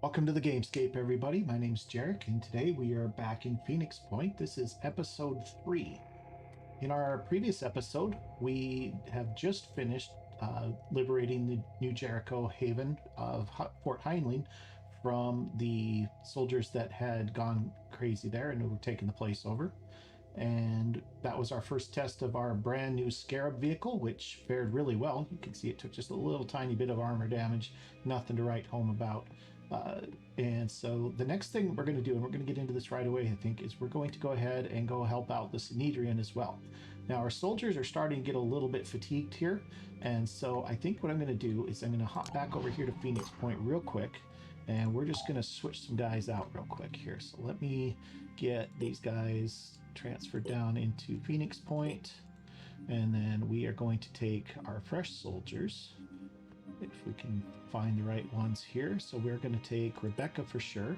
Welcome to the Gamescape, everybody. My name's Jeric, and today we are back in Phoenix Point. This is episode 3. In our previous episode, we have just finished liberating the New Jericho haven of Fort Heinlein from the soldiers that had gone crazy there and were taking the place over. And that was our first test of our brand new Scarab vehicle, which fared really well. You can see it took just a little tiny bit of armor damage, nothing to write home about. And so the next thing we're going to do, and we're going to get into this right away, I think, is we're going to go ahead and go help out the Synedrion as well. Now, our soldiers are starting to get a little bit fatigued here, and so I think what I'm going to do is I'm going to hop back over here to Phoenix Point real quick, and we're just going to switch some guys out real quick here. So let me get these guys transferred down into Phoenix Point, and then we are going to take our fresh soldiers, if we can find the right ones here. So we're going to take Rebecca for sure,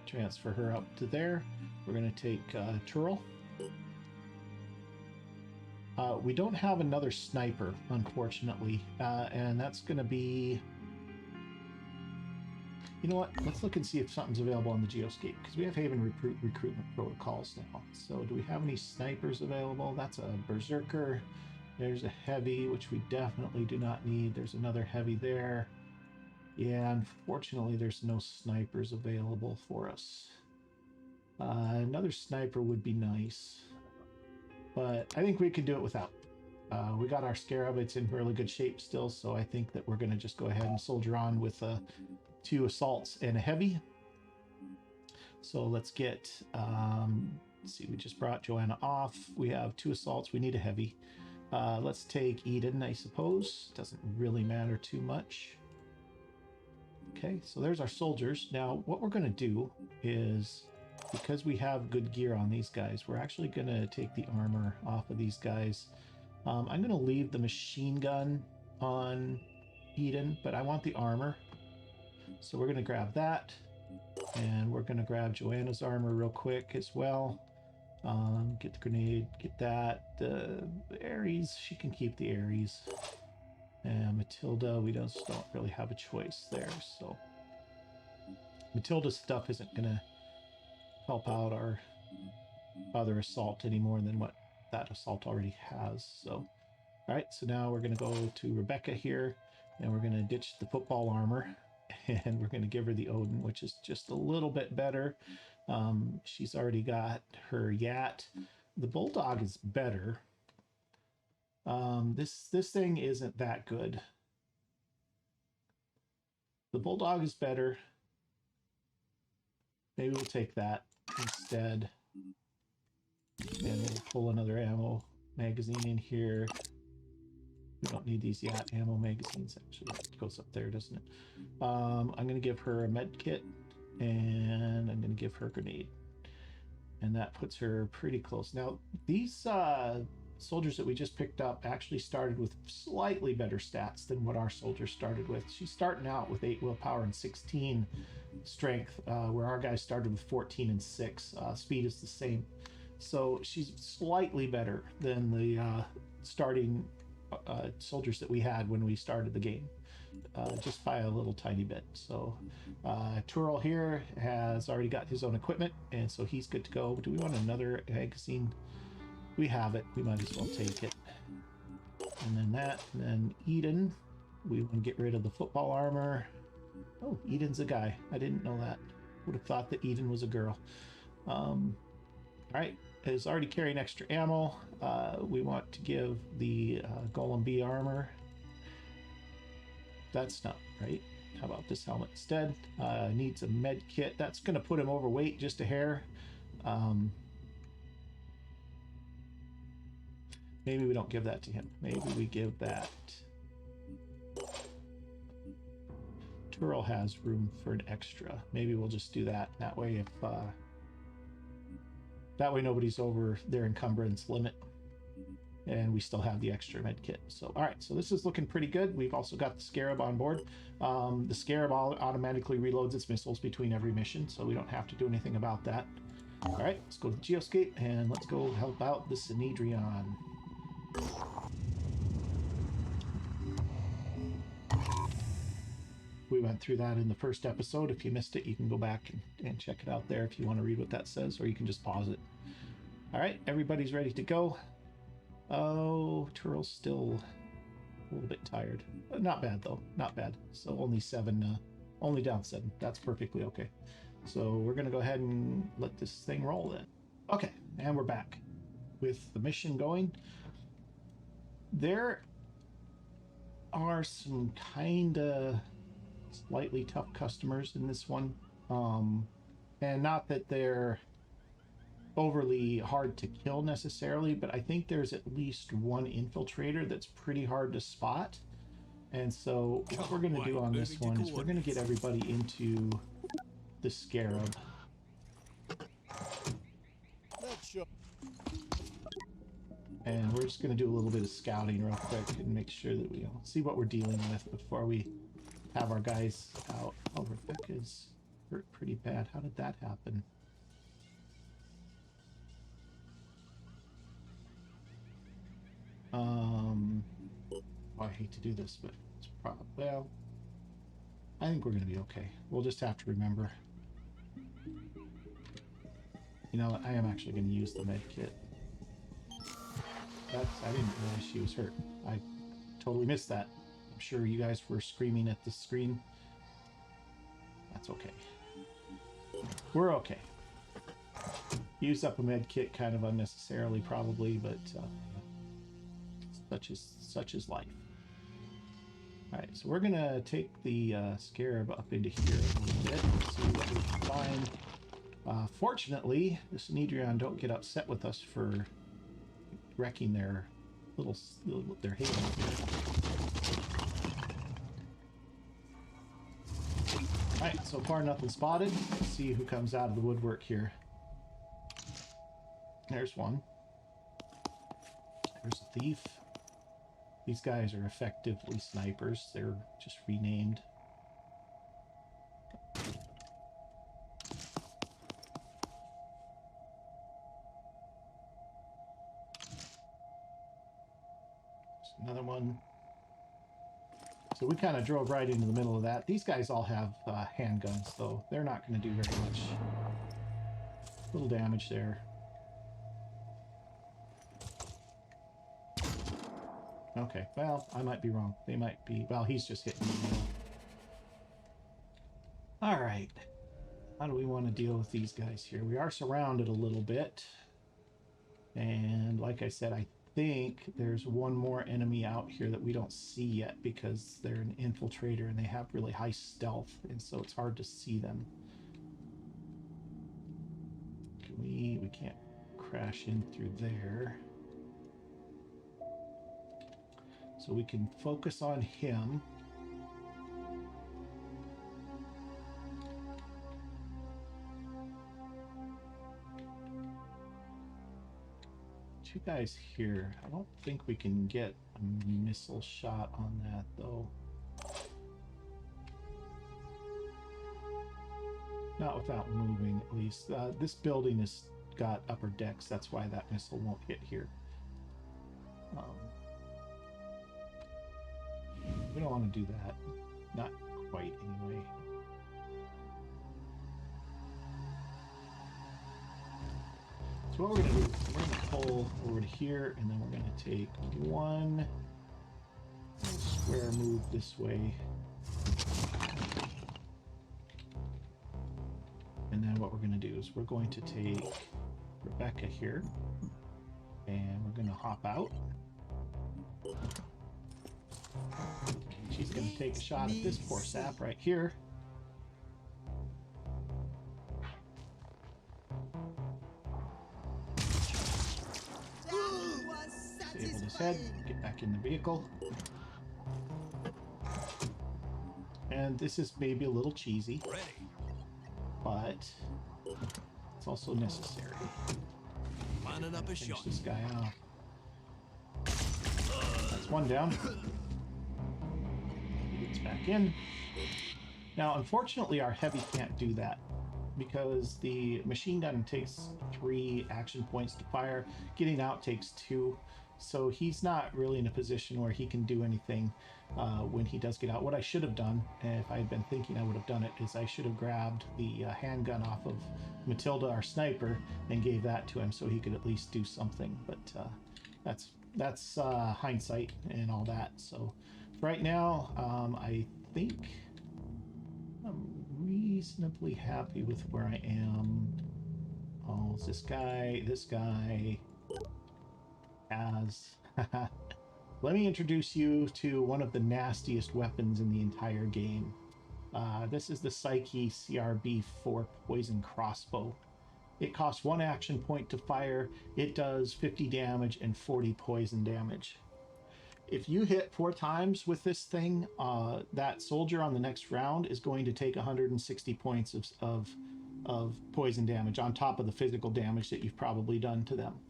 transfer her up to there. We're going to take Turl. We don't have another sniper, unfortunately, and that's going to be, you know what, let's look and see if something's available on the Geoscape, because we have Haven recruitment protocols now. So do we have any snipers available? That's a Berserker. There's a heavy, which we definitely do not need. There's another heavy there. Yeah, unfortunately, there's no snipers available for us. Another sniper would be nice, but I think we could do it without. We got our Scarab. It's in really good shape still, so I think that we're going to just go ahead and soldier on with 2 assaults and a heavy. So let's get, let's see, we just brought Joanna off. We have 2 assaults. We need a heavy. Let's take Eden, I suppose. Doesn't really matter too much. Okay, so there's our soldiers. Now, what we're going to do is, because we have good gear on these guys, we're actually going to take the armor off of these guys. I'm going to leave the machine gun on Eden, but I want the armor. So we're going to grab that, and we're going to grab Joanna's armor real quick as well. Get the grenade, get that. The Ares, she can keep the Ares. And Matilda, we don't really have a choice there. So Matilda's stuff isn't going to help out our other assault any more than what that assault already has. So, all right, so now we're going to go to Rebecca here, and we're going to ditch the football armor, and we're going to give her the Odin, which is just a little bit better. She's already got her Yat. The Bulldog is better. This thing isn't that good. The Bulldog is better. Maybe we'll take that instead. And we'll pull another ammo magazine in here. We don't need these Yat ammo magazines. Actually, that goes up there, doesn't it? I'm going to give her a med kit, and I'm going to give her a grenade. And that puts her pretty close. Now, these soldiers that we just picked up actually started with slightly better stats than what our soldiers started with. She's starting out with 8 willpower and 16 strength, where our guys started with 14 and 6. Speed is the same. So she's slightly better than the starting soldiers that we had when we started the game. Just by a little tiny bit. So Turl here has already got his own equipment, and so he's good to go. Do we want another magazine? We have it. We might as well take it. And then that, and then Eden. We want to get rid of the football armor. Oh, Eden's a guy. I didn't know that. Would have thought that Eden was a girl. All right. Is already carrying extra ammo. We want to give the Golem B armor. That's not right. How about this helmet instead? Needs a med kit. That's going to put him overweight just a hair. Maybe we don't give that to him. Maybe we give that. Turl has room for an extra. Maybe we'll just do that. That way, if that way nobody's over their encumbrance limit, and we still have the extra med kit. So, all right, so this is looking pretty good. We've also got the Scarab on board. The Scarab automatically reloads its missiles between every mission, so we don't have to do anything about that. All right, let's go to the Geoscape, and let's go help out the Synedrion. we went through that in the first episode. If you missed it, you can go back and check it out there if you want to read what that says, or you can just pause it. All right, everybody's ready to go. Oh, Turl's still a little bit tired. Not bad though, not bad. So only 7, only down 7. That's perfectly okay. So we're gonna go ahead and let this thing roll then. Okay, and we're back with the mission going. There are some kind of slightly tough customers in this one, and not that they're overly hard to kill necessarily, but I think there's at least one infiltrator that's pretty hard to spot. And so what we're going to do on this one is we're going to get everybody into the Scarab. And we're just going to do a little bit of scouting real quick and make sure that we see what we're dealing with before we have our guys out. Oh, Rebecca's hurt pretty bad. How did that happen? Oh, I hate to do this, but it's probably, well, I think we're going to be okay. We'll just have to remember. You know what? I am actually going to use the med kit. I didn't realize she was hurt. I totally missed that. I'm sure you guys were screaming at the screen. That's okay. We're okay. Used up a med kit kind of unnecessarily probably, but such is life. Alright, so we're gonna take the Scarab up into here a little bit and see what we can find. Fortunately, the Synedrion don't get upset with us for wrecking their their haven here. Alright, so far nothing spotted. Let's see who comes out of the woodwork here. There's one. There's a thief. These guys are effectively snipers. They're just renamed. There's another one. So we kind of drove right into the middle of that. These guys all have handguns, though. They're not going to do very much. Little damage there. Okay, well, I might be wrong. They might be... Well, he's just hitting me. Alright. How do we want to deal with these guys here? We are surrounded a little bit. And like I said, I think there's one more enemy out here that we don't see yet because they're an infiltrator and they have really high stealth, and so it's hard to see them. We can't crash in through there. So we can focus on him. Two guys here. I don't think we can get a missile shot on that though. Not without moving at least. This building has got upper decks. That's why that missile won't hit here. We don't want to do that. Not quite, anyway. So what we're going to do is we're going to pull over to here, and then we're going to take one square move this way. And then what we're going to do is we're going to take Rebecca here, and we're going to hop out. She's going to take a shot at this poor sap right here. Disable his head, get back in the vehicle. And this is maybe a little cheesy, but it's also necessary. Lining up a Finish shot. this guy off. That's one down. He gets back in. Now, unfortunately, our heavy can't do that because the machine gun takes 3 action points to fire. Getting out takes 2. so he's not really in a position where he can do anything when he does get out. What I should have done, if I had been thinking I would have done it, is I should have grabbed the handgun off of Matilda, our sniper, and gave that to him so he could at least do something. But that's hindsight and all that. So right now, I think I'm reasonably happy with where I am. Oh, it's this guy has... Let me introduce you to one of the nastiest weapons in the entire game. This is the Psyche CRB-4 Poison Crossbow. It costs 1 action point to fire. It does 50 damage and 40 poison damage. If you hit 4 times with this thing, that soldier on the next round is going to take 160 points of poison damage on top of the physical damage that you've probably done to them.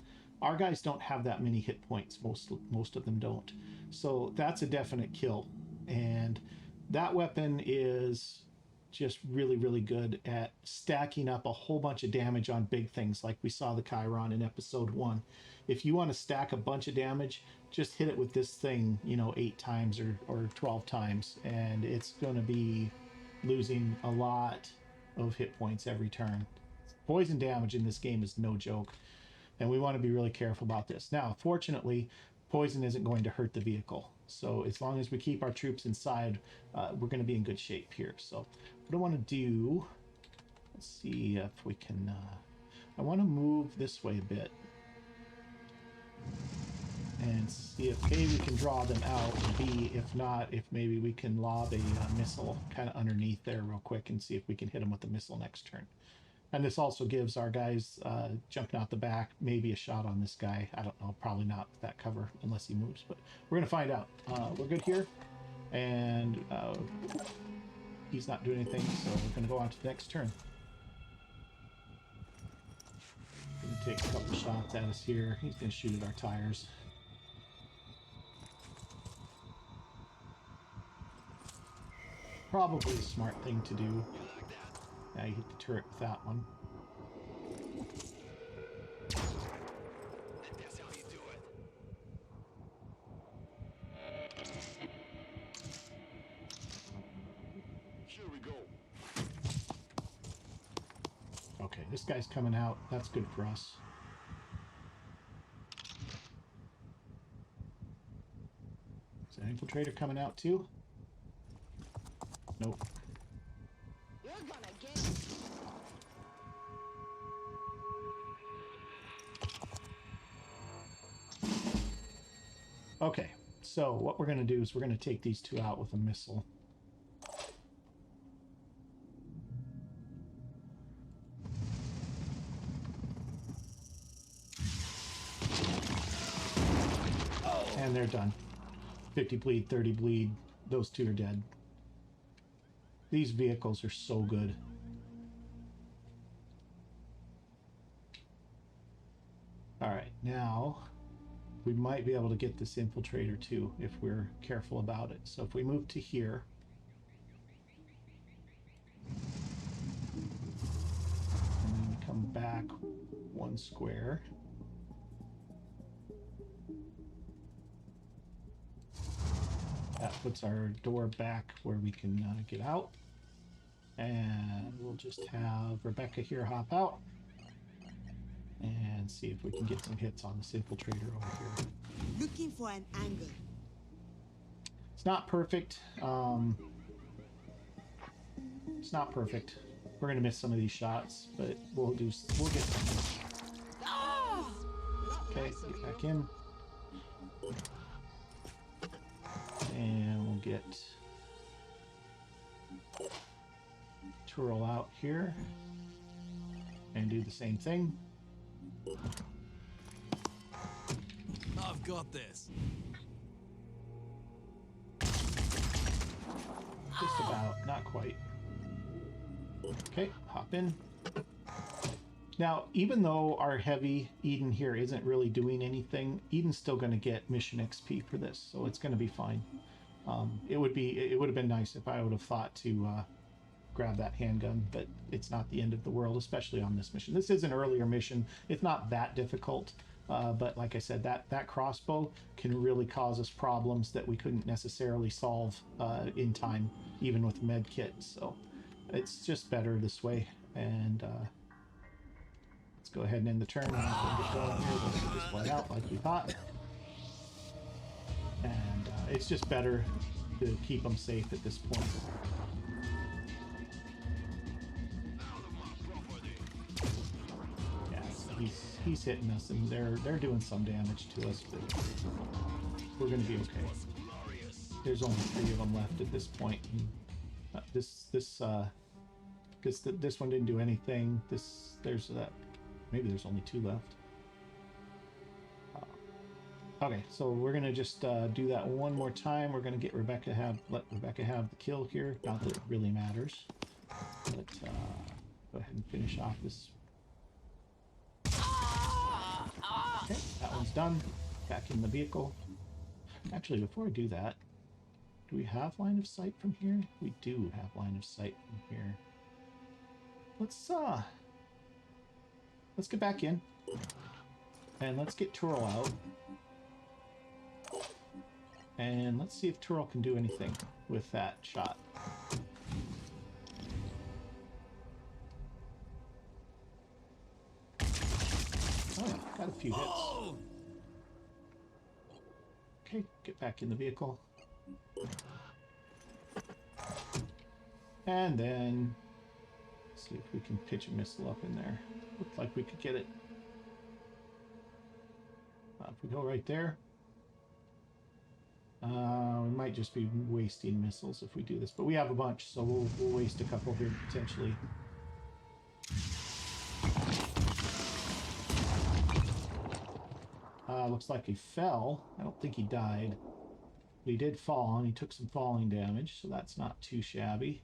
Our guys don't have that many hit points. Most of them don't. So that's a definite kill. And that weapon is just really, really good at stacking up a whole bunch of damage on big things like we saw the Chiron in episode 1. If you want to stack a bunch of damage, just hit it with this thing, 8 times or 12 times, and it's going to be losing a lot of hit points every turn. Poison damage in this game is no joke. And we want to be really careful about this. Now, fortunately, poison isn't going to hurt the vehicle. So as long as we keep our troops inside, we're going to be in good shape here. So what I want to do, let's see if we can, I want to move this way a bit. And see if A, we can draw them out, B, if not, if maybe we can lob a missile kind of underneath there real quick and see if we can hit them with a missile next turn. And this also gives our guys jumping out the back maybe a shot on this guy. I don't know, probably not with that cover unless he moves, but we're going to find out. We're good here, and he's not doing anything, so we're going to go on to the next turn. Going to take a couple shots at us here. He's going to shoot at our tires. Probably a smart thing to do. Yeah, you hit the turret with that one. That's how you do it. Here we go. Okay, this guy's coming out. That's good for us. Is that infiltrator coming out too? Nope. You're gonna get it. Okay, so what we're going to do is we're going to take these two out with a missile. And they're done. 50 bleed, 30 bleed. Those two are dead. These vehicles are so good. All right, now we might be able to get this infiltrator too if we're careful about it. So if we move to here, and then come back 1 square. That puts our door back where we can get out. And we'll just have Rebecca here hop out and see if we can get some hits on this infiltrator over here. Looking for an angle. It's not perfect. It's not perfect. We're gonna miss some of these shots, but we'll get some. Oh! Okay, get back in. And we'll get twirl out here and do the same thing. I've got this. Just about, not quite. Okay, hop in. Now, even though our heavy Eden here isn't really doing anything, Eden's still going to get mission XP for this, so it's going to be fine. It would have been nice if I would have thought to grab that handgun, but it's not the end of the world, especially on this mission. This is an earlier mission. It's not that difficult. But like I said, that crossbow can really cause us problems that we couldn't necessarily solve in time, even with med kit. So it's just better this way. And let's go ahead and end the turn. And get going here. We'll just play out like we thought. And it's just better to keep them safe at this point. Yeah, he's hitting us, and they're doing some damage to us, but we're gonna be okay. There's only 3 of them left at this point. And, this one didn't do anything. Maybe there's only 2 left. Okay, so we're gonna just do that one more time. We're gonna let Rebecca have the kill here. Not that it really matters, but go ahead and finish off this. Okay, that one's done. Back in the vehicle. Actually, before I do that, do we have line of sight from here? We do have line of sight from here. Let's get back in, and let's get Turl out. And let's see if Turl can do anything with that shot. Oh yeah, got a few hits. Okay, get back in the vehicle. And then see if we can pitch a missile up in there. Looks like we could get it. If we go right there. We might just be wasting missiles if we do this, but we have a bunch, so we'll waste a couple here potentially. Looks like he fell. I don't think he died, but he did fall, and he took some falling damage, so that's not too shabby.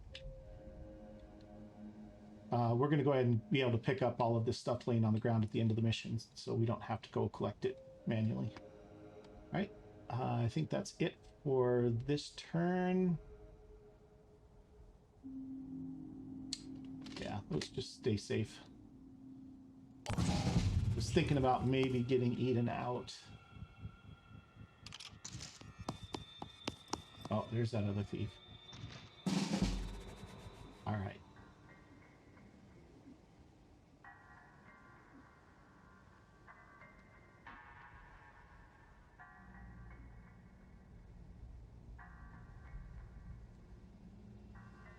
We're going to go ahead and be able to pick up all of this stuff laying on the ground at the end of the mission, so we don't have to go collect it manually. All right. I think that's it for this turn. Yeah, let's just stay safe. Was thinking about maybe getting Eden out. Oh, there's that other thief. All right.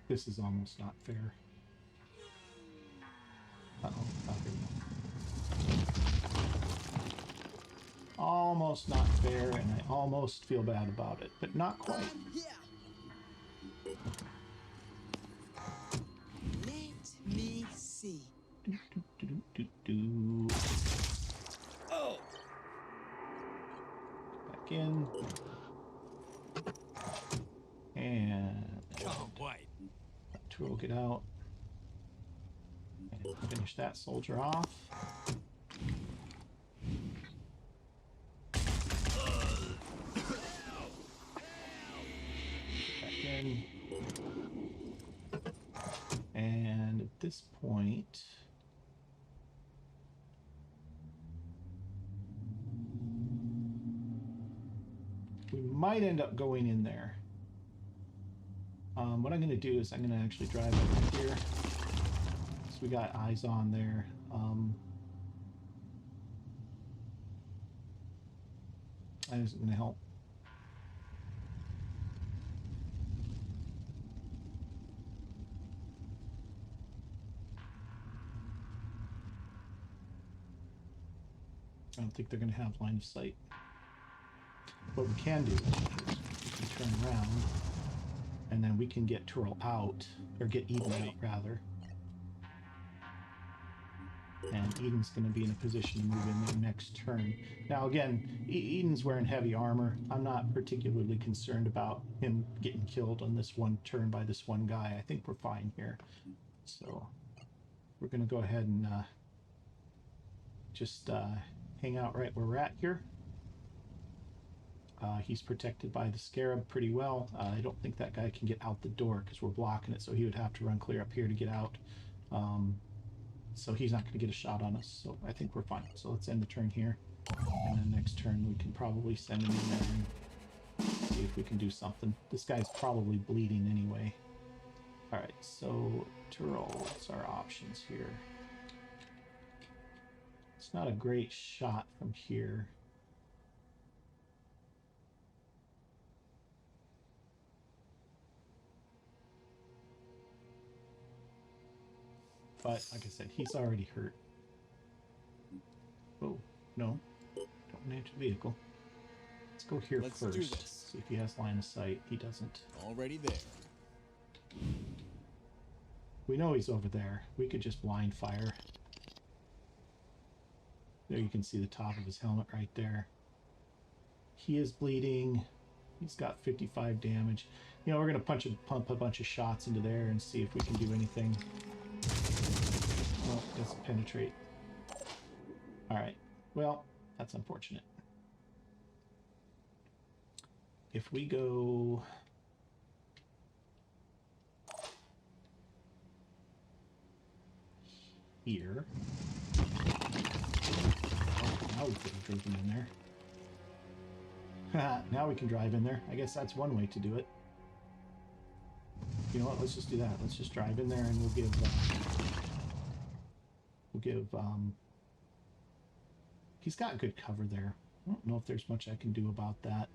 This is almost not fair. Uh-oh. Okay. Almost not fair, and I almost feel bad about it, but not quite. Let me see. Oh! Back in. And Can't wait. Turl get out. And finish that soldier off. Back in. And at this point, we might end up going in there. What I'm going to do is I'm going to actually drive over here. So we got eyes on there. That isn't going to help. I don't think they're going to have line of sight. What we can do is we can turn around, and then we can get Turl out, or get Eden out rather. And Eden's going to be in a position to move in there next turn. Now again, Eden's wearing heavy armor. I'm not particularly concerned about him getting killed on this one turn by this one guy. I think we're fine here. So we're going to go ahead and just hang out right where we're at here. He's protected by the Scarab pretty well. I don't think that guy can get out the door because we're blocking it, so he would have to run clear up here to get out. So he's not going to get a shot on us, so I think we're fine. So let's end the turn here. And then next turn we can probably send him in there and see if we can do something. This guy's probably bleeding anyway. Alright, so Tyrol's our options here. It's not a great shot from here. But, like I said, he's already hurt. Oh, no. Don't enter the vehicle. Let's go here first. See if he has line of sight. He doesn't. Already there. We know he's over there. We could just blind fire. There you can see the top of his helmet right there. He is bleeding. He's got 55 damage. You know, we're going to pump a bunch of shots into there and see if we can do anything. Oh, doesn't penetrate. Alright. Well, that's unfortunate. If we go... here... Now we could have driven in there. Now we can drive in there. I guess that's one way to do it. You know what? Let's just do that. Let's just drive in there and we'll give... he's got good cover there. I don't know if there's much I can do about that.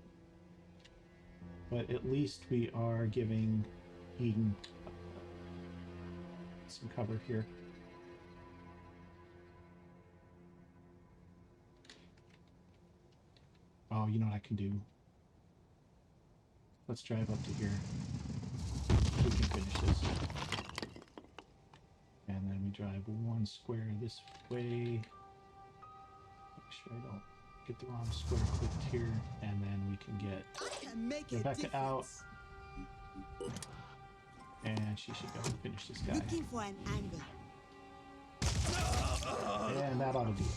But at least we are giving Eden some cover here. Oh, you know what I can do? Let's drive up to here. We can finish this. And then we drive one square this way. Make sure I don't get the wrong square clicked here. And then we can get Rebecca out. And she should go finish this guy. Looking for an angle. And that ought to do it.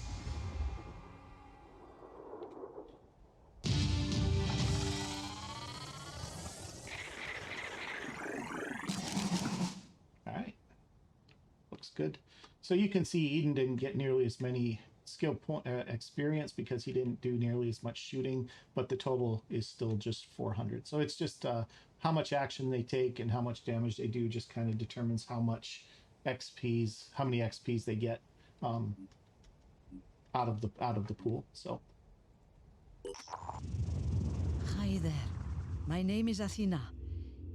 Good. So you can see Eden didn't get nearly as many skill point experience because he didn't do nearly as much shooting, but the total is still just 400. So it's just how much action they take and how much damage they do just kind of determines how much XPs, how many XPs they get out of the pool. So. Hi there. My name is Athena,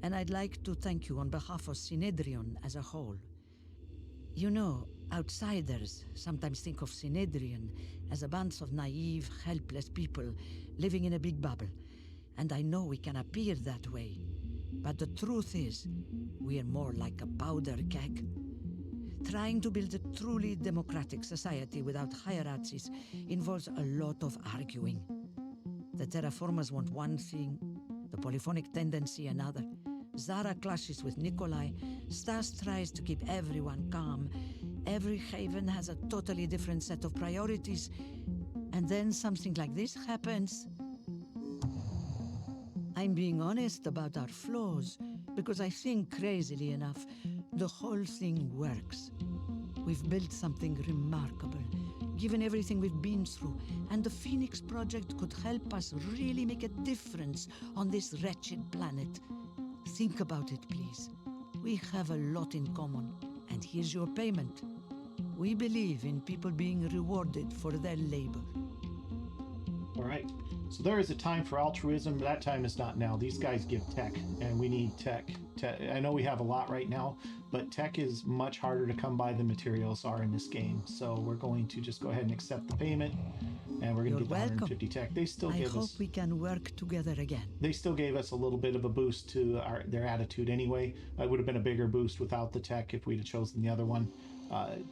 and I'd like to thank you on behalf of Synedrion as a whole. You know, outsiders sometimes think of Synedrion as a bunch of naive, helpless people living in a big bubble. And I know we can appear that way. But the truth is, we're more like a powder keg. Trying to build a truly democratic society without hierarchies involves a lot of arguing. The terraformers want one thing, the polyphonic tendency another. Zara clashes with Nikolai, Stas tries to keep everyone calm. Every haven has a totally different set of priorities. And then something like this happens. I'm being honest about our flaws, because I think, crazily enough, the whole thing works. We've built something remarkable, given everything we've been through, and the Phoenix Project could help us really make a difference on this wretched planet. Think about it, please. We have a lot in common, and here's your payment. We believe in people being rewarded for their labor. All right. So there is a time for altruism, but that time is not now. These guys give tech, and we need tech. I know we have a lot right now, but tech is much harder to come by than materials are in this game. So we're going to just go ahead and accept the payment, and we're going to get the 150 tech. They still gave us... I hope we can work together again. They still gave us a little bit of a boost to their attitude anyway. It would have been a bigger boost without the tech if we'd have chosen the other one.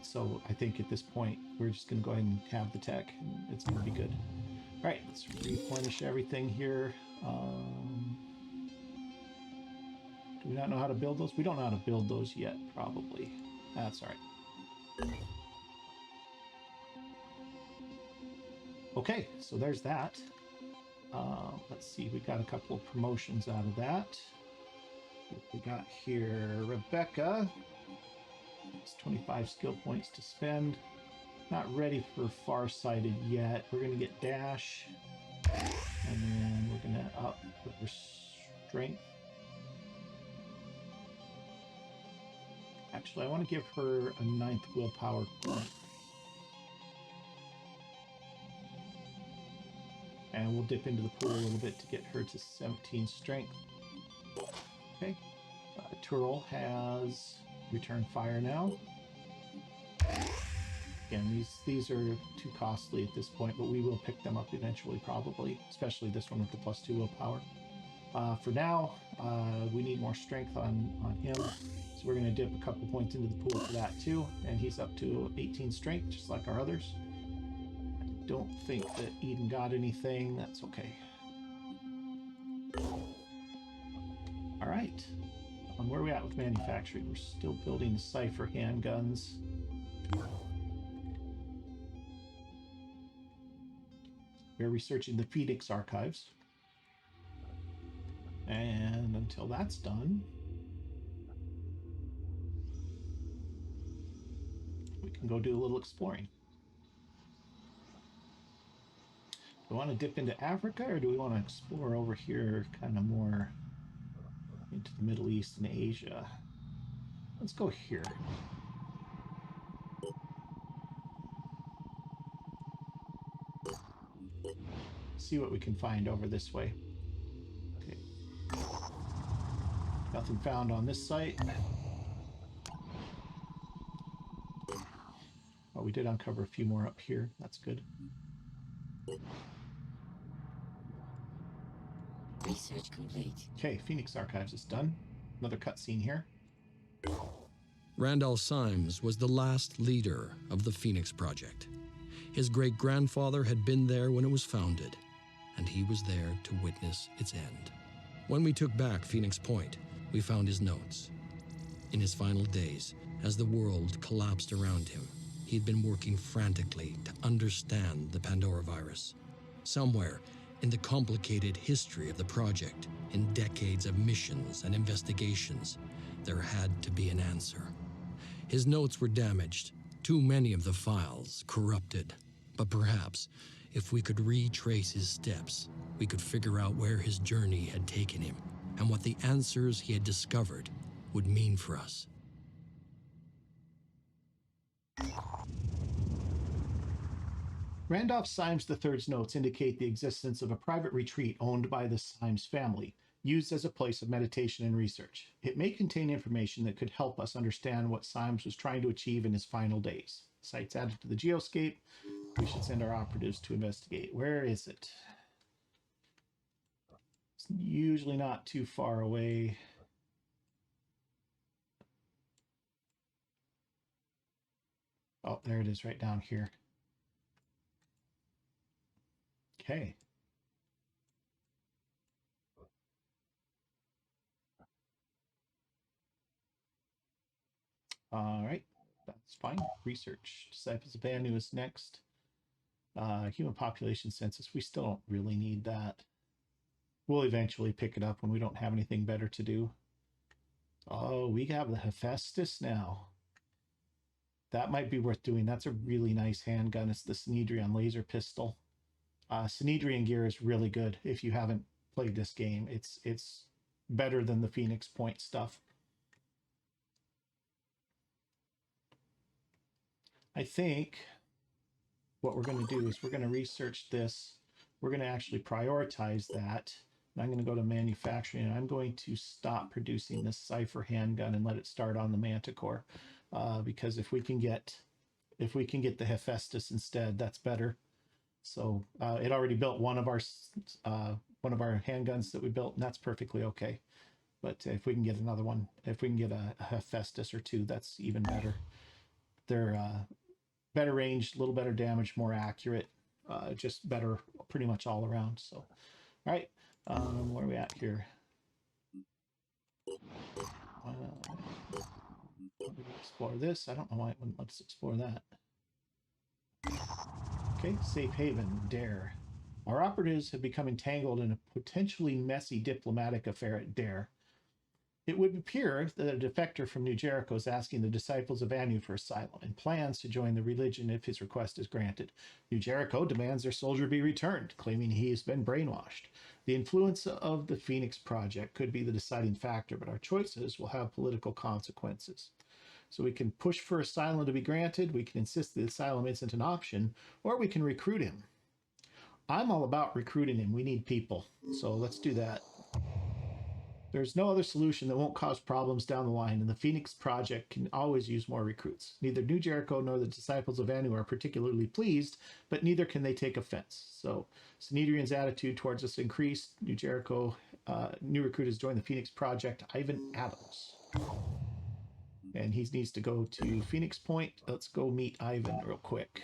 So I think at this point, we're just going to go ahead and have the tech, and it's going to be good. All right, let's replenish everything here. Do we not know how to build those? We don't know how to build those yet, probably. That's all right. Okay, so there's that. Let's see, we got a couple of promotions out of that. We got here Rebecca. It's 25 skill points to spend. Not ready for farsighted yet. We're going to get dash, and then we're going to up her strength. Actually, I want to give her a 9th willpower point. And we'll dip into the pool a little bit to get her to 17 strength. Okay. Turl has return fire now. Again, these are too costly at this point, but we will pick them up eventually, probably, especially this one with the +2 willpower. For now, we need more strength on him, so we're going to dip a couple points into the pool for that too, and he's up to 18 strength, just like our others. I don't think that Eden got anything. That's okay. All right. Where are we at with manufacturing? We're still building the Cypher handguns. We're researching the Phoenix archives. And until that's done, we can go do a little exploring. Do we want to dip into Africa, or do we want to explore over here kind of more into the Middle East and Asia? Let's go here. See what we can find over this way. Okay. Nothing found on this site. Oh, we did uncover a few more up here. That's good. Research complete. Okay, Phoenix Archives is done. Another cutscene here. Randall Symes was the last leader of the Phoenix Project. His great-grandfather had been there when it was founded, and he was there to witness its end. When we took back Phoenix Point, we found his notes. In his final days, as the world collapsed around him, he had been working frantically to understand the Pandora virus. Somewhere in the complicated history of the project, in decades of missions and investigations, there had to be an answer. His notes were damaged, too many of the files corrupted. But perhaps, if we could retrace his steps, we could figure out where his journey had taken him and what the answers he had discovered would mean for us. Randolph Symes III's notes indicate the existence of a private retreat owned by the Symes family, used as a place of meditation and research. It may contain information that could help us understand what Symes was trying to achieve in his final days. Site's added to the geoscape. We should send our operatives to investigate. Where is it? It's usually not too far away. Oh, there it is, right down here. Okay. All right, that's fine. Research. Disciples of Banu is next. Human population census. We still don't really need that. We'll eventually pick it up when we don't have anything better to do. Oh, we have the Hephaestus now. That might be worth doing. That's a really nice handgun. It's the Synedrion laser pistol. Synedrion gear is really good if you haven't played this game. It's better than the Phoenix Point stuff. I think what we're going to do is we're going to research this. We're going to actually prioritize that. And I'm going to go to manufacturing, and I'm going to stop producing this Cypher handgun and let it start on the Manticore. Because if we can get the Hephaestus instead, that's better. So it already built one of our handguns that we built, and that's perfectly okay. But if we can get another one, if we can get a Hephaestus or two, that's even better. They're better range, a little better damage, more accurate, just better pretty much all around. So, all right, where are we at here? Explore this. I don't know why it wouldn't let us explore that. Okay, safe haven, Dare. Our operatives have become entangled in a potentially messy diplomatic affair at Dare. It would appear that a defector from New Jericho is asking the disciples of Anu for asylum and plans to join the religion if his request is granted. New Jericho demands their soldier be returned, claiming he has been brainwashed. The influence of the Phoenix Project could be the deciding factor, but our choices will have political consequences. So we can push for asylum to be granted, we can insist that asylum isn't an option, or we can recruit him. I'm all about recruiting him. We need people. So let's do that. There's no other solution that won't cause problems down the line, and the Phoenix Project can always use more recruits. Neither New Jericho nor the disciples of Anu are particularly pleased, but neither can they take offense. So Synedrion's attitude towards us increased. New Jericho, new recruit has joined the Phoenix Project, Ivan Adams. And he needs to go to Phoenix Point. Let's go meet Ivan real quick.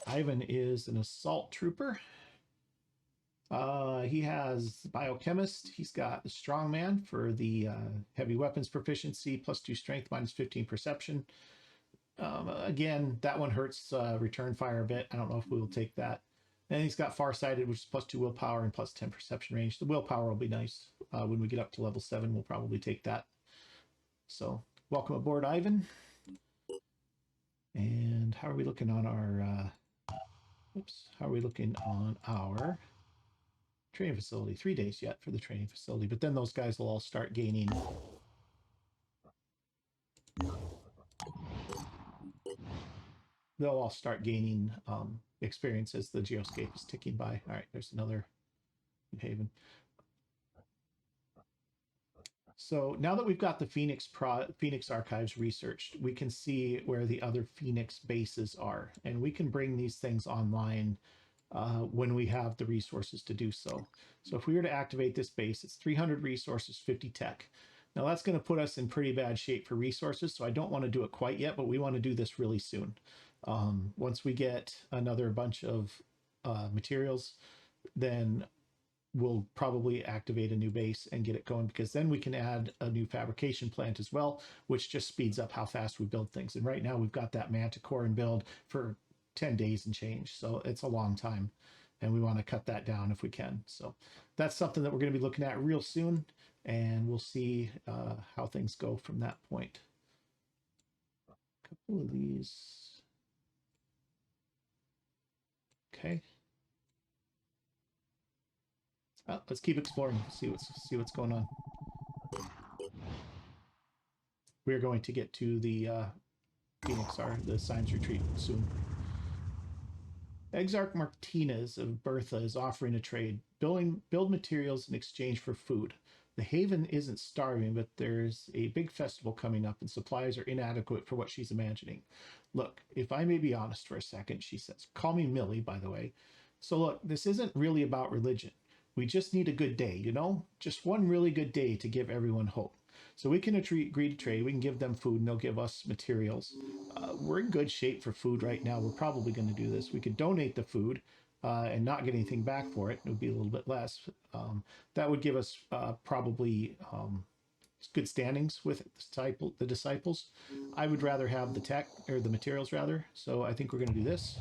Ivan is an assault trooper. He has biochemist. He's got the strongman for the heavy weapons proficiency, +2 strength, -15 perception. Again, that one hurts return fire a bit. I don't know if we will take that. And he's got farsighted, which is +2 willpower and +10 perception range. The willpower will be nice. When we get up to level 7, we'll probably take that. So welcome aboard, Ivan. And how are we looking on our how are we looking on our training facility? 3 days yet for the training facility, but then those guys will all start gaining experience as the geoscape is ticking by. All right, there's another New Haven. So now that we've got the Phoenix archives researched, we can see where the other Phoenix bases are, and we can bring these things online when we have the resources to do so. So if we were to activate this base, it's 300 resources, 50 tech. Now that's going to put us in pretty bad shape for resources, so I don't want to do it quite yet, but we want to do this really soon. Once we get another bunch of materials, then we'll probably activate a new base and get it going, because then we can add a new fabrication plant as well, which just speeds up how fast we build things. And right now we've got that Manticore in build for 10 days and change, so it's a long time, and we want to cut that down if we can. So that's something that we're going to be looking at real soon, and we'll see how things go from that point. A couple of these. Okay. Let's keep exploring, see what's going on. We're going to get to the Phoenix, the Science Retreat soon. Exarch Martinez of Bertha is offering a trade. Build materials in exchange for food. The Haven isn't starving, but there's a big festival coming up and supplies are inadequate for what she's imagining. Look, if I may be honest for a second, she says. Call me Millie, by the way. So look, this isn't really about religion. We just need a good day, you know? Just one really good day to give everyone hope. So we can agree to trade. We can give them food and they'll give us materials. We're in good shape for food right now. We're probably going to do this. We could donate the food and not get anything back for it. It would be a little bit less. That would give us probably good standings with the disciples. I would rather have the tech, or the materials rather. So I think we're going to do this.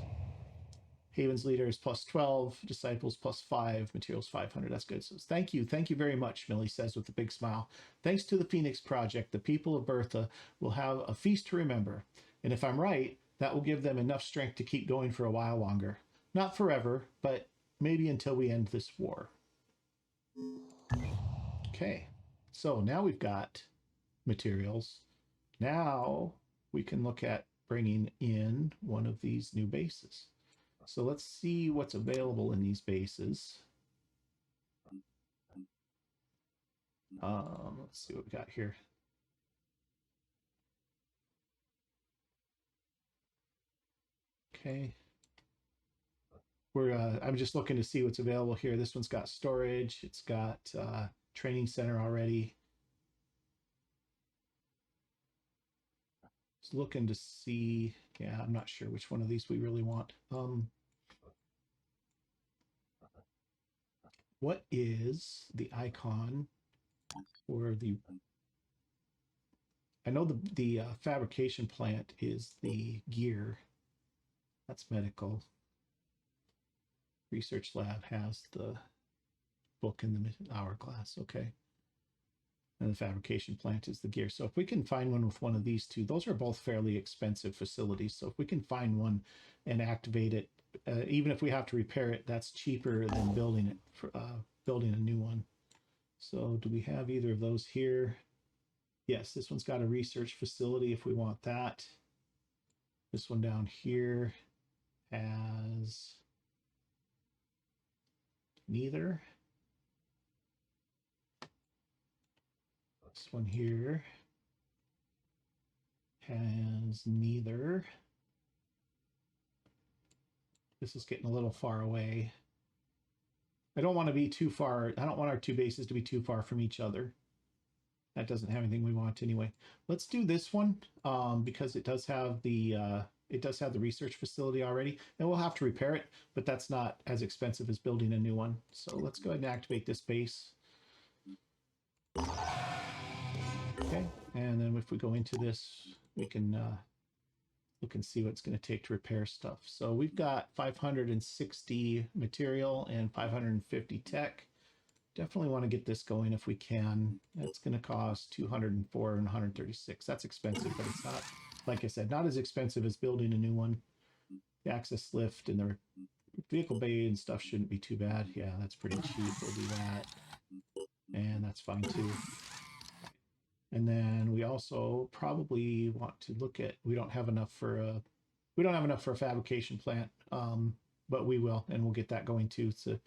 Haven's leader is +12, disciples +5, materials 500. That's good. So thank you very much, Millie says with a big smile. Thanks to the Phoenix Project, the people of Bertha will have a feast to remember. And if I'm right, that will give them enough strength to keep going for a while longer. Not forever, but maybe until we end this war. Okay, so now we've got materials. Now we can look at bringing in one of these new bases. So let's see what's available in these bases. Let's see what we got here. Okay. I'm just looking to see what's available here. This one's got storage. It's got training center already. Just looking to see. Yeah, I'm not sure which one of these we really want. What is the icon for the? I know the fabrication plant is the gear. That's medical. Research lab has the book in the hourglass. Okay. and the fabrication plant is the gear. So if we can find one with one of these two, those are both fairly expensive facilities. So if we can find one and activate it, even if we have to repair it, that's cheaper than building it for building a new one. So do we have either of those here? Yes, this one's got a research facility if we want that. This one down here has neither. This one here has neither. This is getting a little far away. I don't want to be too far. I don't want our two bases to be too far from each other. That doesn't have anything we want anyway. Let's do this one because it does have the research facility already, and we'll have to repair it, but that's not as expensive as building a new one. So let's go ahead and activate this base. Okay, and then if we go into this, we can look and see what it's going to take to repair stuff. So we've got 560 material and 550 tech. Definitely want to get this going if we can. It's going to cost 204 and 136. That's expensive, but it's not, like I said, not as expensive as building a new one. The access lift and the vehicle bay and stuff shouldn't be too bad. Yeah, that's pretty cheap. We'll do that. And that's fine too. And then we also probably want to look at, we don't have enough for a fabrication plant, but we will, and we'll get that going too to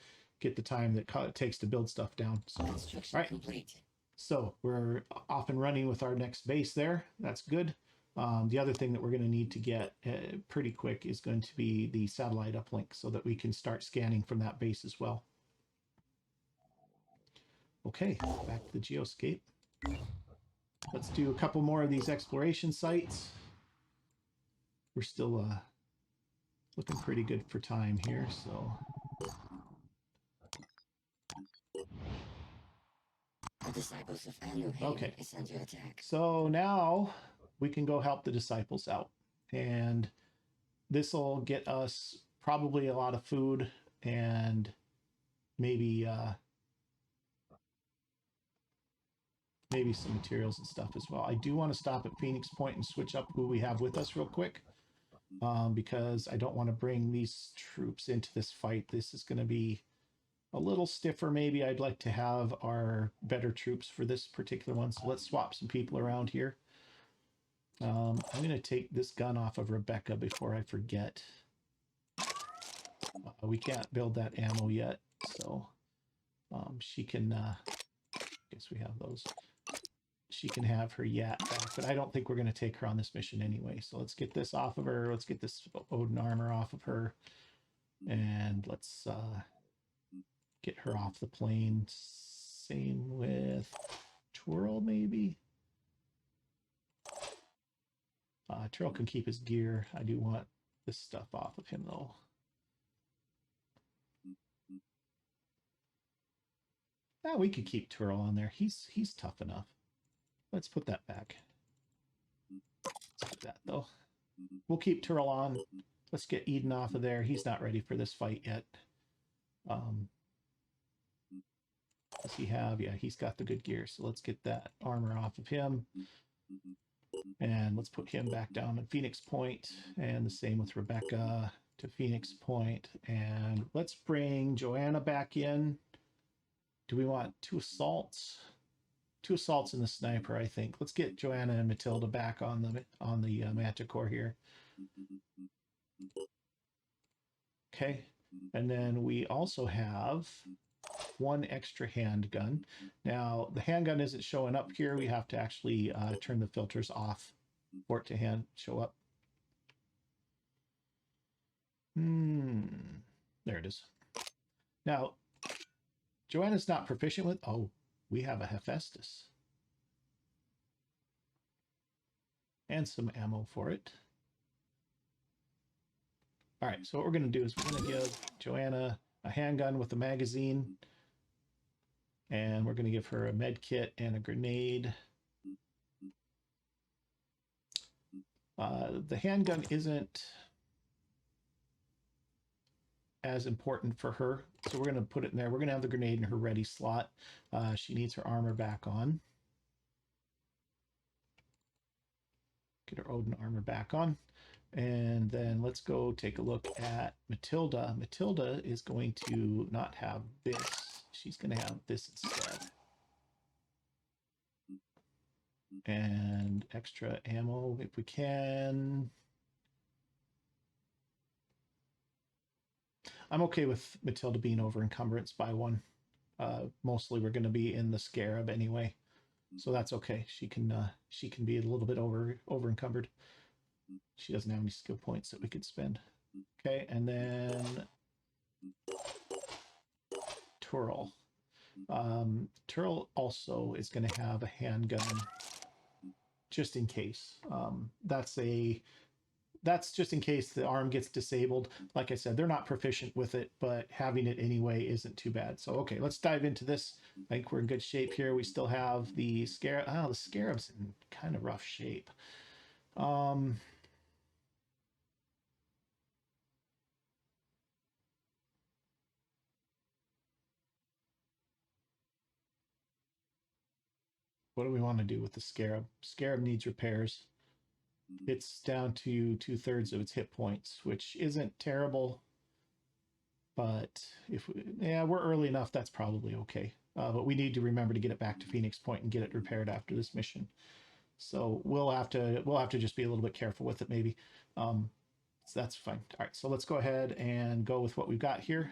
get the time that it takes to build stuff down. So, Construction complete. So we're off and running with our next base there. That's good. The other thing that we're going to need to get pretty quick is going to be the satellite uplink so that we can start scanning from that base as well. Okay, back to the geoscape. Let's do a couple more of these exploration sites. We're still looking pretty good for time here, so. The disciples of Anu Haven is under attack. So now we can go help the disciples out. And this will get us probably a lot of food and maybe maybe some materials and stuff as well. I do want to stop at Phoenix Point and switch up who we have with us real quick, because I don't want to bring these troops into this fight. This is going to be a little stiffer. Maybe I'd like to have our better troops for this particular one. So let's swap some people around here. I'm going to take this gun off of Rebecca before I forget. We can't build that ammo yet, so she can, I guess we have those. She can have her Yat back, but I don't think we're going to take her on this mission anyway. So let's get this off of her. Let's get this Odin armor off of her. And let's get her off the plane. Same with Twirl, maybe. Twirl can keep his gear. I do want this stuff off of him, though. We could keep Twirl on there. He's tough enough. Let's put that back. Let's do that, though. We'll keep Twirl on. Let's get Eden off of there. He's not ready for this fight yet. Does he have? Yeah, he's got the good gear. So let's get that armor off of him. And let's put him back down at Phoenix Point. And the same with Rebecca to Phoenix Point. And let's bring Joanna back in. Do we want 2 assaults? 2 assaults and the sniper, I think. Let's get Joanna and Matilda back on the Manticore here. Okay, and then we also have 1 extra handgun. Now the handgun isn't showing up here. We have to actually turn the filters off for it to show up. There it is. Now Joanna's not proficient with. Oh, we have a Hephaestus and some ammo for it. All right, so what we're going to do is we're going to give Joanna a handgun with a magazine, and we're going to give her a med kit and a grenade. The handgun isn't as important for her, so we're going to put it in there. We're going to have the grenade in her ready slot. She needs her armor back on. Get our Odin armor back on. And then let's go take a look at Matilda. Matilda is going to not have this. She's going to have this instead. And extra ammo if we can. I'm okay with Matilda being over encumbrance by 1. Mostly we're going to be in the Scarab anyway, so that's okay. She can be a little bit over encumbered. She doesn't have any skill points that we could spend. Okay, and then Turl. Turl also is going to have a handgun, just in case. That's just in case the arm gets disabled. Like I said, they're not proficient with it, but having it anyway isn't too bad. So, okay, let's dive into this. I think we're in good shape here. We still have the Scarab. Oh, the Scarab's in kind of rough shape. What do we want to do with the Scarab? Scarab needs repairs. It's down to 2/3 of its hit points, which isn't terrible. But we're early enough, that's probably okay. But we need to remember to get it back to Phoenix Point and get it repaired after this mission. So we'll have to just be a little bit careful with it, maybe. So that's fine. All right, so let's go ahead and go with what we've got here.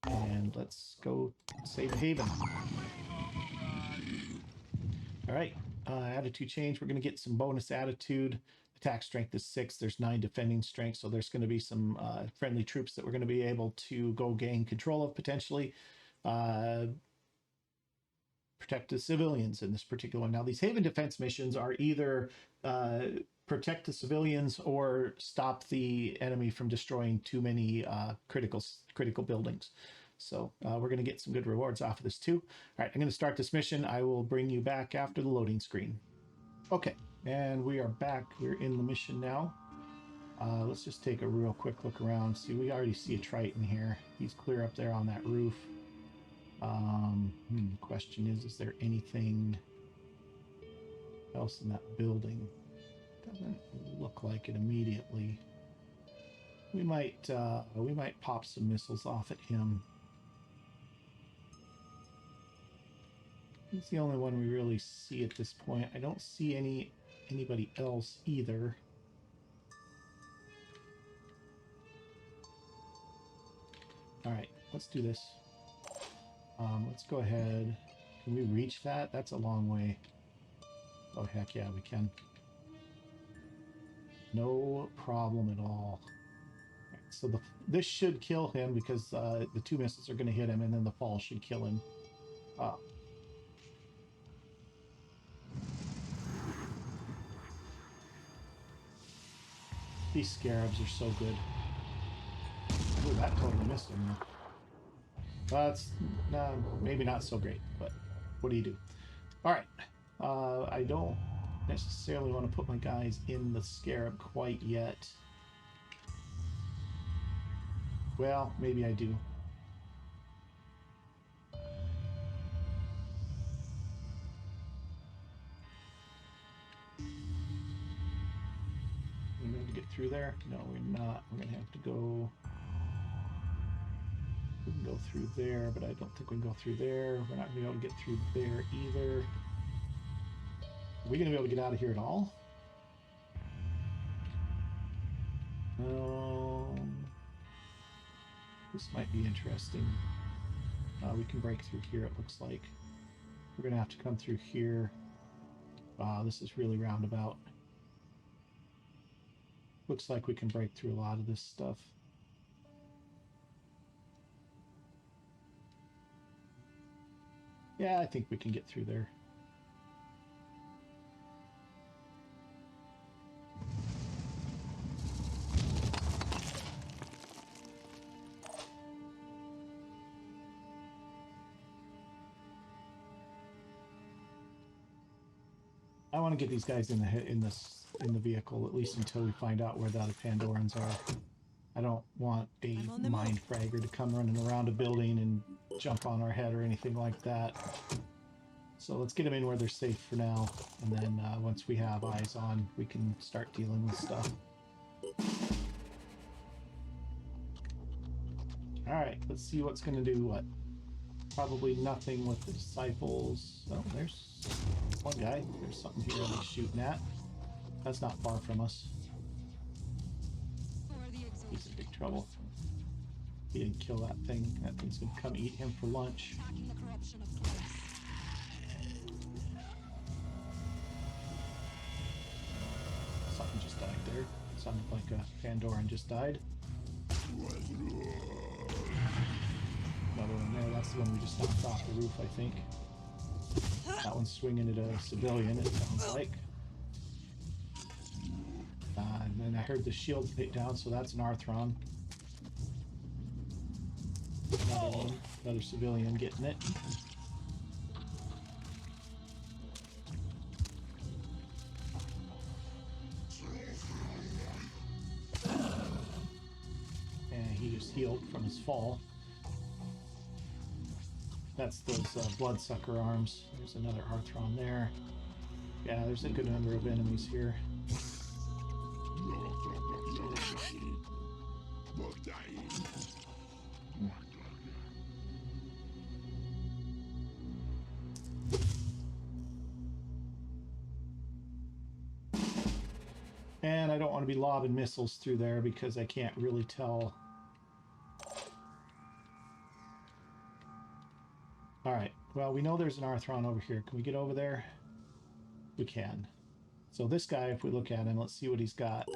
And let's go save Haven. All right. Attitude change. We're going to get some bonus attitude. Attack strength is 6. There's 9 defending strength, so there's going to be some friendly troops that we're going to be able to go gain control of potentially. Protect the civilians in this particular one. Now, these Haven defense missions are either protect the civilians or stop the enemy from destroying too many critical buildings. So we're going to get some good rewards off of this too. All right, I'm going to start this mission. I will bring you back after the loading screen. Okay, and we are back. We're in the mission now. Let's just take a real quick look around. See, we already see a Triton here. He's clear up there on that roof. Question is there anything else in that building? Doesn't look like it immediately. We might pop some missiles off at him. He's the only one we really see at this point. I don't see anybody else either. All right, let's do this. Let's go ahead. Can we reach that? That's a long way. Oh, heck yeah, we can. No problem at all. Right, so this should kill him because the 2 missiles are going to hit him, and then the fall should kill him. These Scarabs are so good. Ooh, that totally missed him. That's maybe not so great, but what do you do? All right. I don't necessarily want to put my guys in the Scarab quite yet. Well, maybe I do. We're going to get through there? No, we're not. We're going to have to go... We can go through there, but I don't think we can go through there. We're not going to be able to get through there either. Are we going to be able to get out of here at all? This might be interesting. We can break through here, it looks like. We're going to have to come through here. This is really roundabout. Looks like we can break through a lot of this stuff. Yeah, I think we can get through there. I want to get these guys in the vehicle, at least until we find out where the other Pandorans are. I don't want a mind fragger to come running around a building and jump on our head or anything like that. So let's get them in where they're safe for now, and then once we have eyes on, we can start dealing with stuff. Alright, let's see what's going to do what. Probably nothing with the disciples. Oh, there's one guy. There's something here that he's shooting at. That's not far from us. He's in big trouble. He didn't kill that thing. That thing's going to come eat him for lunch. Something just died there. It sounded like a Pandoran just died. Another one there. That's the one we just knocked off the roof, I think. That one's swinging at a civilian, it sounds like. And then I heard the shield hit down, so that's an Arthron. Another one, another civilian getting it. And he just healed from his fall. That's those bloodsucker arms. There's another Arthron there. Yeah, there's a good number of enemies here. And I don't want to be lobbing missiles through there because I can't really tell. Alright, well, we know there's an Arthron over here. Can we get over there? We can. So this guy, if we look at him, let's see what he's got.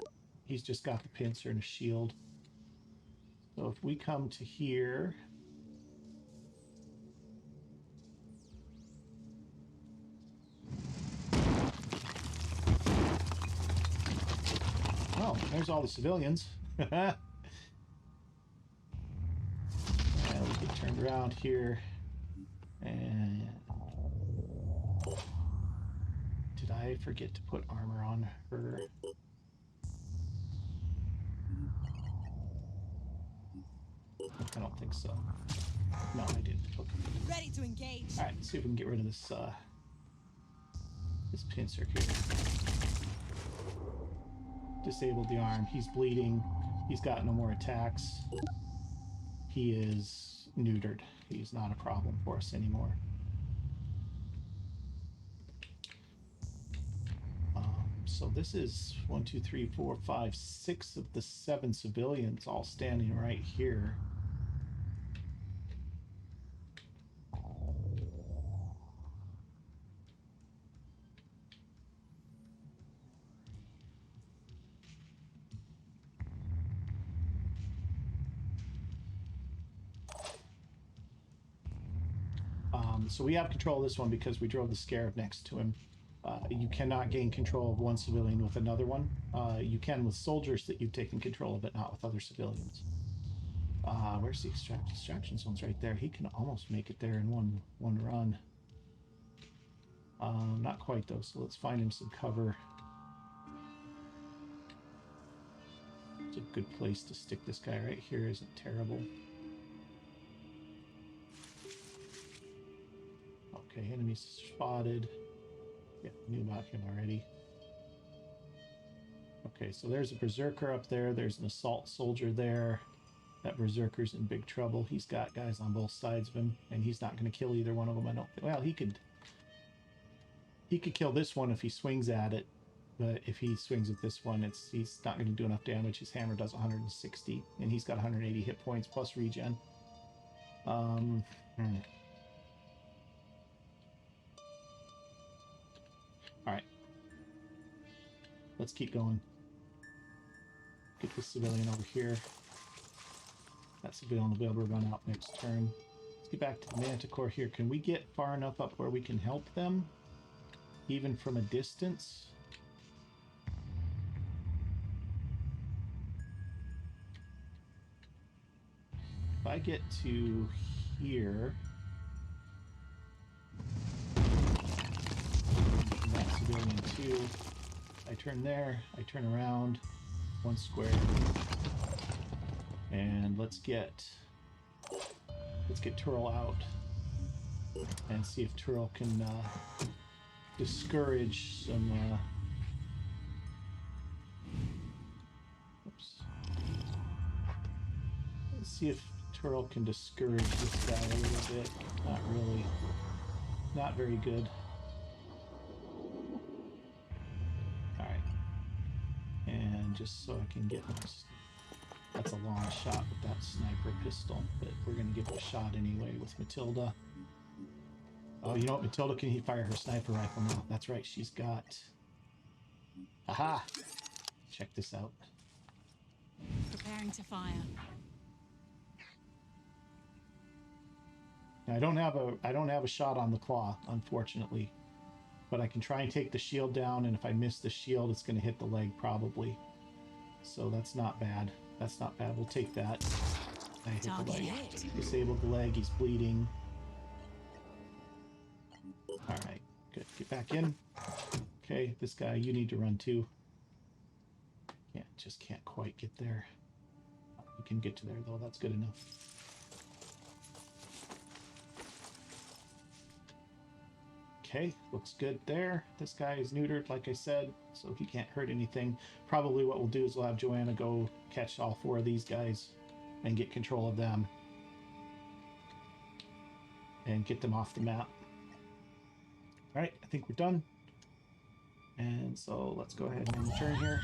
He's just got the pincer and a shield. So if we come to here... Oh, there's all the civilians. And we get turned around here. And did I forget to put armor on her? I don't think so. No, I didn't. Okay. Ready to engage. All right, let's see if we can get rid of this this pincer here. Disabled the arm. He's bleeding. He's got no more attacks. He is neutered. He's not a problem for us anymore. So this is 1, 2, 3, 4, 5, 6 of the 7 civilians all standing right here. So we have control of this one because we drove the Scarab next to him. You cannot gain control of one civilian with another one. You can with soldiers that you've taken control of, but not with other civilians. Where's the extraction zone's right there. He can almost make it there in one run. Not quite though, so let's find him some cover. It's a good place to stick this guy right here. Isn't terrible. Okay, enemies spotted. Yeah, knew about him already. Okay, so there's a berserker up there. There's an assault soldier there. That berserker's in big trouble. He's got guys on both sides of him, and he's not going to kill either one of them. I don't think. Well, he could kill this one if he swings at it, but if he swings at this one, he's not going to do enough damage. His hammer does 160, and he's got 180 hit points plus regen. Alright. Let's keep going. Get this civilian over here. That civilian will be able to run out next turn. Let's get back to the Manticore here. Can we get far enough up where we can help them? Even from a distance? If I get to here... Civilian 2. I turn there, I turn around, 1 square, and let's get Turl out. and see if Turl can discourage some. Oops. Let's see if Turl can discourage this guy a little bit. Not really. Not very good. Alright. And just so I can get this. That's a long shot with that sniper pistol, but we're going to give it a shot anyway with Matilda. Oh, you know what? Matilda can fire her sniper rifle now. That's right, she's got... Aha! Check this out. Preparing to fire. Now, I don't have a shot on the claw, unfortunately. But I can try and take the shield down, and if I miss the shield, it's going to hit the leg probably. So that's not bad. That's not bad. We'll take that. I hit the leg. Disabled the leg. He's bleeding. Alright, good. Get back in. Okay, this guy, you need to run too. Just can't quite get there. You can get to there though, that's good enough. Okay, looks good there. This guy is neutered, like I said, so he can't hurt anything. Probably what we'll do is we'll have Joanna go catch all 4 of these guys and get control of them. And get them off the map. Alright, I think we're done. And so let's go ahead and return here.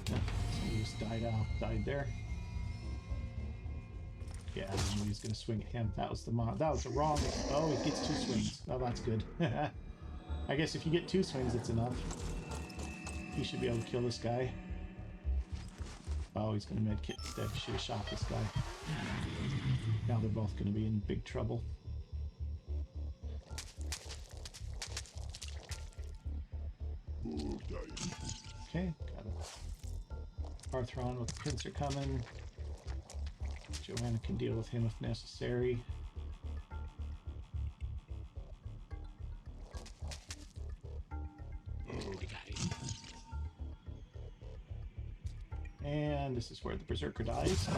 Somebody just died there. Yeah, I knew he was going to swing at him. That was the wrong. Oh, he gets 2 swings. Oh, that's good. I guess if you get 2 swings, it's enough. He should be able to kill this guy. Oh, he's going to medkit instead. Should have shot this guy. Now they're both going to be in big trouble. Okay, got it. Arthron with the pincer coming. Joanna can deal with him if necessary. And this is where the Berserker dies.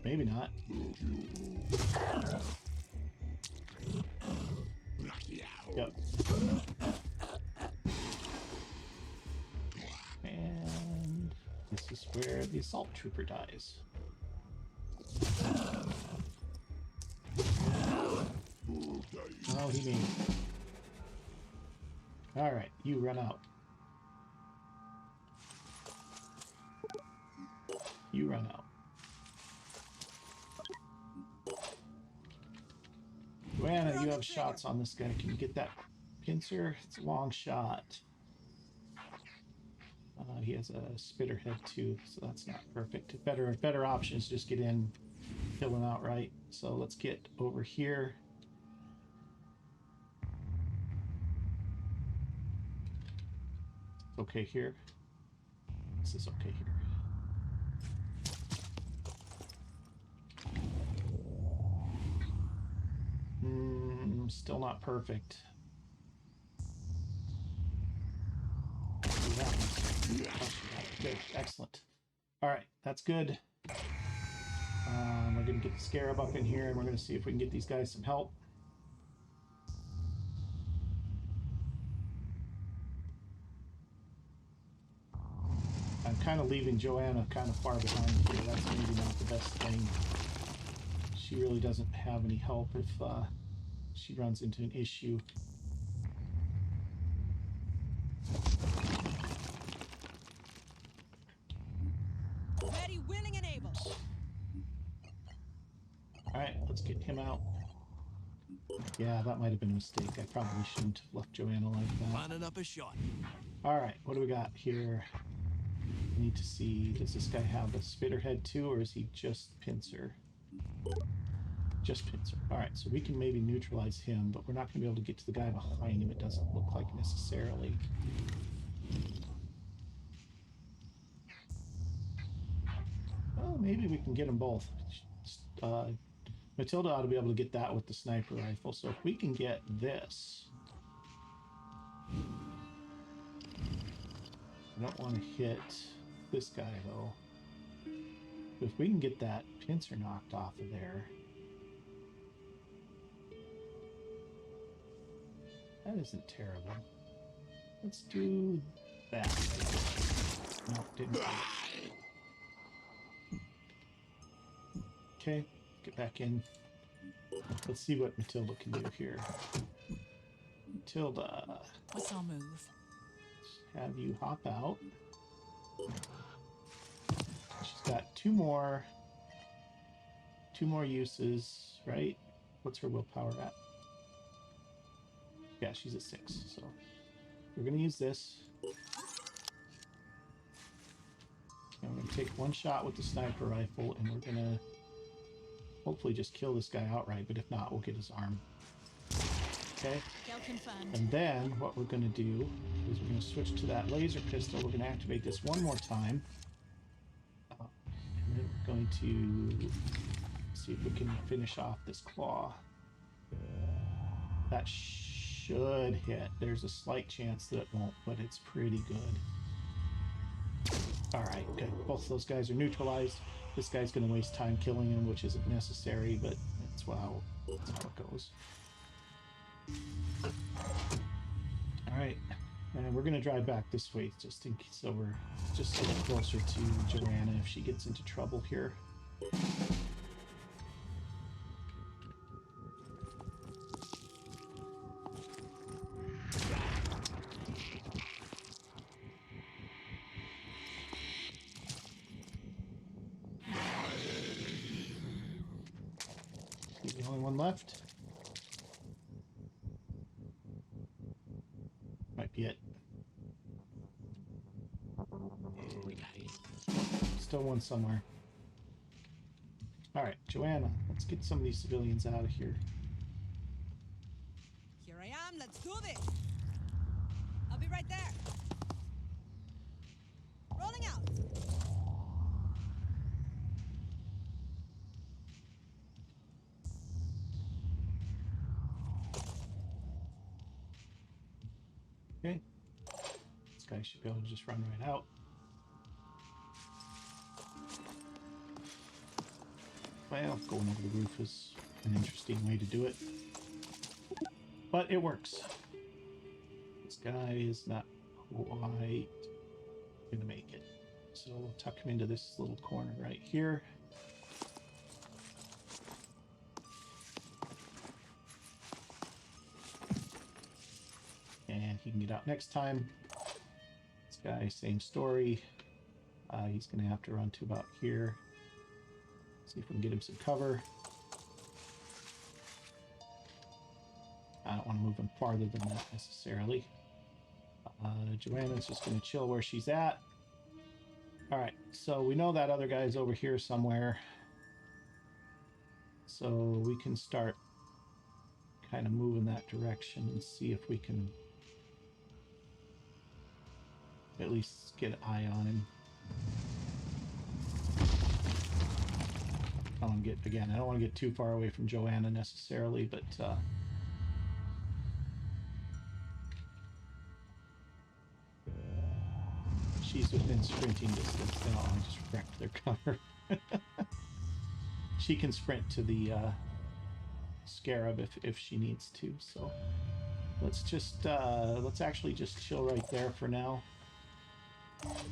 Maybe not. Yep. And this is where the Assault Trooper dies. Oh, he made it. Alright, you run out. You run out. Joanna, you have shots on this guy. Can you get that pincer? It's a long shot. He has a spitter head too, so that's not perfect. Better option is just get in, kill him outright. So let's get over here. Okay here. This is okay here. Still not perfect. Good, excellent. All right, that's good. We're gonna get the Scarab up in here, and we're gonna see if we can get these guys some help. I'm kind of leaving Joanna kind of far behind here. That's maybe not the best thing. She really doesn't have any help if she runs into an issue. Ready, willing, and able. Alright, let's get him out. Yeah, that might have been a mistake. I probably shouldn't have left Joanna like that. Lining up a shot. Alright, what do we got here? I need to see, does this guy have a spitter head too, or is he just pincer? Just pincer. Alright, so we can maybe neutralize him, but we're not going to be able to get to the guy behind him, it doesn't look like necessarily. Well, maybe we can get them both. Matilda ought to be able to get that with the sniper rifle, so if we can get this... I don't want to hit this guy, though. If we can get that pincer knocked off of there... That isn't terrible. Let's do that. No, didn't do it. Okay, get back in. Let's see what Matilda can do here. Matilda. What's our move? Have you hop out. She's got two more uses, right? What's her willpower at? Yeah, she's at 6, so we're gonna use this. And we're gonna take one shot with the sniper rifle, and we're gonna hopefully just kill this guy outright, but if not, we'll get his arm. Okay? And then what we're gonna do is we're gonna switch to that laser pistol. We're gonna activate this one more time. And then we're going to see if we can finish off this claw. That should hit. There's a slight chance that it won't, but it's pretty good. Alright, good. Both of those guys are neutralized. This guy's going to waste time killing him, which isn't necessary, but that's how it goes. Alright, and we're going to drive back this way just in case, so we're just a little closer to Joanna if she gets into trouble here. The only one left. Might be it. Still one somewhere. Alright, Joanna, let's get some of these civilians out of here. Here I am. Let's do this. I'll be right there. Rolling out. Okay. This guy should be able to just run right out. Well, going over the roof is an interesting way to do it. But it works. This guy is not quite gonna make it. So we'll tuck him into this little corner right here. And he can get out next time. This guy, same story. He's going to have to run to about here. See if we can get him some cover. I don't want to move him farther than that necessarily. Joanna's just going to chill where she's at. Alright, so we know that other guy's over here somewhere. So we can start kind of moving that direction and see if we can at least get an eye on him. I don't want to get, again, I don't want to get too far away from Joanna necessarily, but she's within sprinting distance. Oh, I just wrecked their cover. She can sprint to the scarab if she needs to, so let's just let's actually just chill right there for now,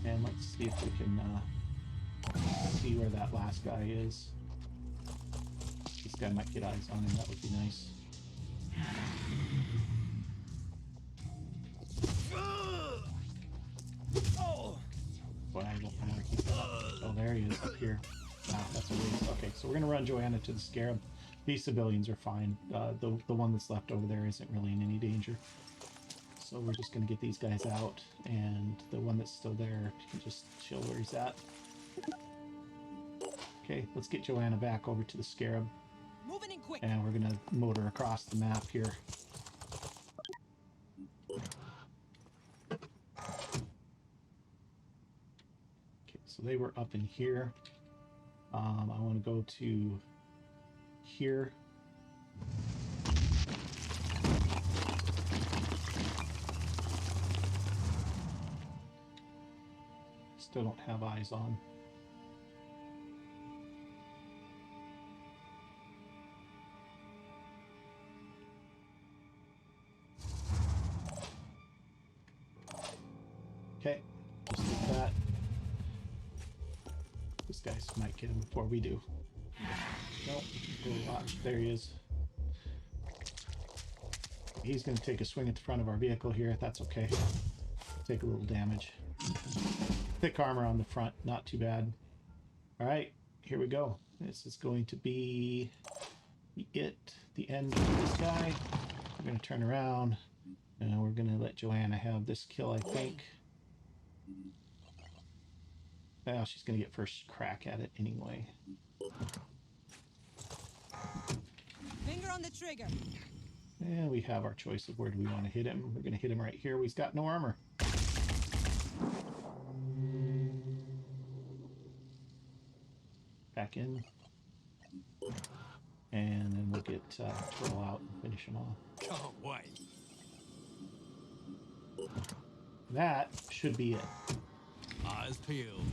and let's see if we can see where that last guy is. This guy might get eyes on him. That would be nice. Boy, I don't know where he's at. Oh, there he is up here. Wow, that's a waste. Okay, so we're gonna run Joanna to the scarab. These civilians are fine. The one that's left over there isn't really in any danger. So we're just gonna get these guys out, and the one that's still there can just chill where he's at. Okay, let's get Joanna back over to the scarab. Moving in quick. And we're gonna motor across the map here. Okay, so they were up in here. I want to go to here. Still don't have eyes on. Okay, just like that. This guy might get him before we do. Nope, watch. There he is. He's going to take a swing at the front of our vehicle here. That's okay. Take a little damage. Thick armor on the front, not too bad. All right, here we go. This is going to be the end of this guy. We're going to turn around, and we're going to let Joanna have this kill, I think. Well, she's going to get first crack at it anyway. Finger on the trigger. And we have our choice of where do we want to hit him. We're going to hit him right here. He's got no armor. Back in. And then we'll get Turtle out and finish him off. Can't wait. That should be it. Eyes peeled.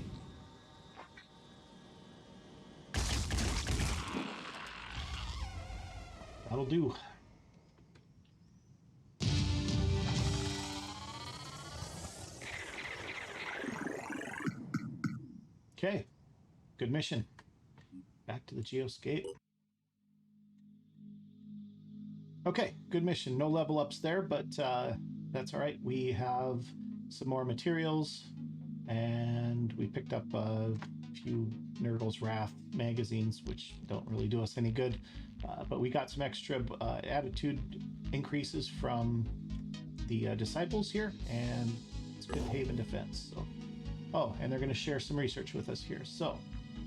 That'll do. Okay, good mission. Back to the Geoscape. Okay, good mission. No level ups there, but that's all right. We have some more materials, and we picked up a few Nurgle's Wrath magazines, which don't really do us any good. But we got some extra attitude increases from the disciples here, and it's good Haven defense. So, oh, and they're going to share some research with us here. So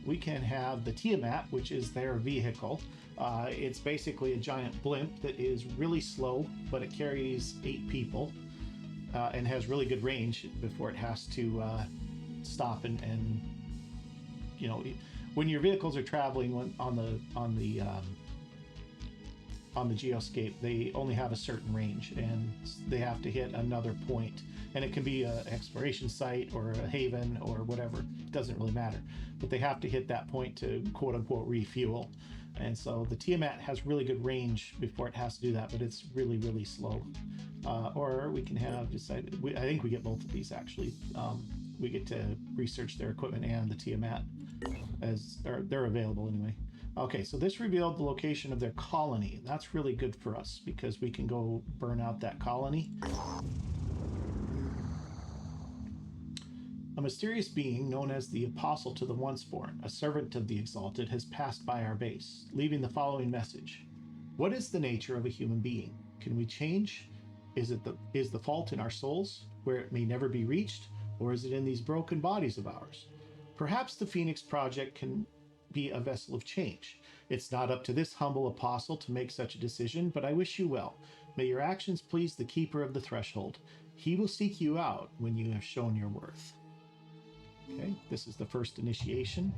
we can have the Tiamat, which is their vehicle. It's basically a giant blimp that is really slow, but it carries 8 people and has really good range before it has to stop and you know, when your vehicles are traveling on the Geoscape, they only have a certain range, and they have to hit another point. And it can be an exploration site or a haven or whatever. It doesn't really matter. But they have to hit that point to quote-unquote refuel. And so the Tiamat has really good range before it has to do that, but it's really, really slow. Or we can have decided. I think we get both of these, actually. We get to research their equipment and the Tiamat, as they're available anyway. Okay, so this revealed the location of their colony. That's really good for us because we can go burn out that colony. A mysterious being known as the Apostle to the Onceborn, a servant of the Exalted, has passed by our base, leaving the following message. What is the nature of a human being? Can we change? Is the fault in our souls, where it may never be reached, or is it in these broken bodies of ours? Perhaps the Phoenix Project can be a vessel of change. It's not up to this humble apostle to make such a decision, but I wish you well. May your actions please the keeper of the threshold. He will seek you out when you have shown your worth. Okay, this is the first initiation.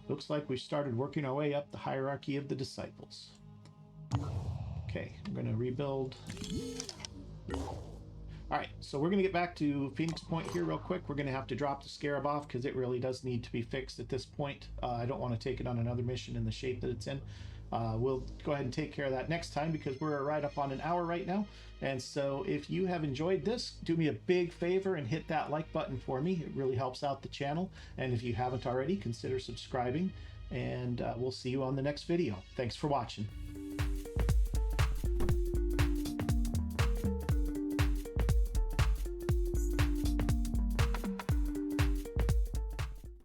Looks like we've started working our way up the hierarchy of the disciples. Okay, I'm going to rebuild. All right, so we're going to get back to Phoenix Point here real quick. We're going to have to drop the Scarab off because it really does need to be fixed at this point. I don't want to take it on another mission in the shape that it's in. We'll go ahead and take care of that next time because we're right up on an hour right now. And so if you have enjoyed this, do me a big favor and hit that like button for me. It really helps out the channel. And if you haven't already, consider subscribing. And we'll see you on the next video. Thanks for watching.